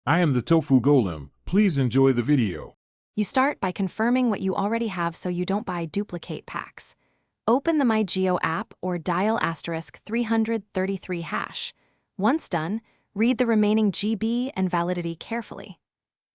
I am the Tofu Golem. Please enjoy the video. You start by confirming what you already have so you don't buy duplicate packs. Open the MyGeo app or dial *333#. Once done, read the remaining GB and validity carefully.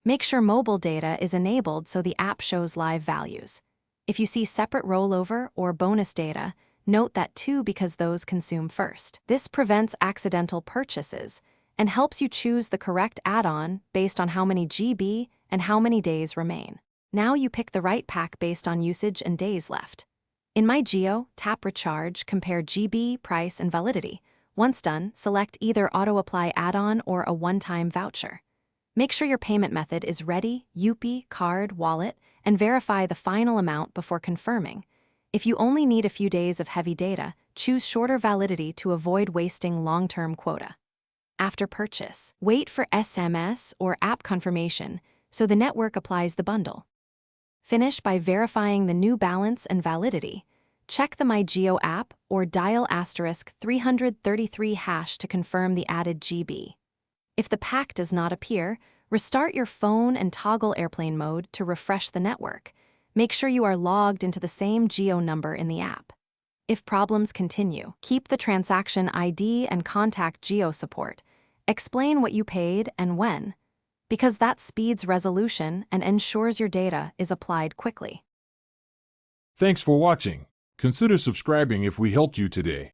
Make sure mobile data is enabled so the app shows live values. If you see separate rollover or bonus data, note that too because those consume first. This prevents accidental purchases and helps you choose the correct add-on based on how many GB and how many days remain. Now you pick the right pack based on usage and days left. In MyGeo, tap Recharge, compare GB, price, and validity. Once done, select either auto-apply add-on or a one-time voucher. Make sure your payment method is ready, UPI, card, wallet, and verify the final amount before confirming. If you only need a few days of heavy data, choose shorter validity to avoid wasting long-term quota. After purchase, wait for SMS or app confirmation so the network applies the bundle. Finish by verifying the new balance and validity. Check the MyGeo app or dial *333# to confirm the added GB. If the pack does not appear, restart your phone and toggle airplane mode to refresh the network. Make sure you are logged into the same Geo number in the app. If problems continue, keep the transaction ID and contact Geo support. Explain what you paid and when, because that speeds resolution and ensures your data is applied quickly. Thanks for watching. Consider subscribing if we helped you today.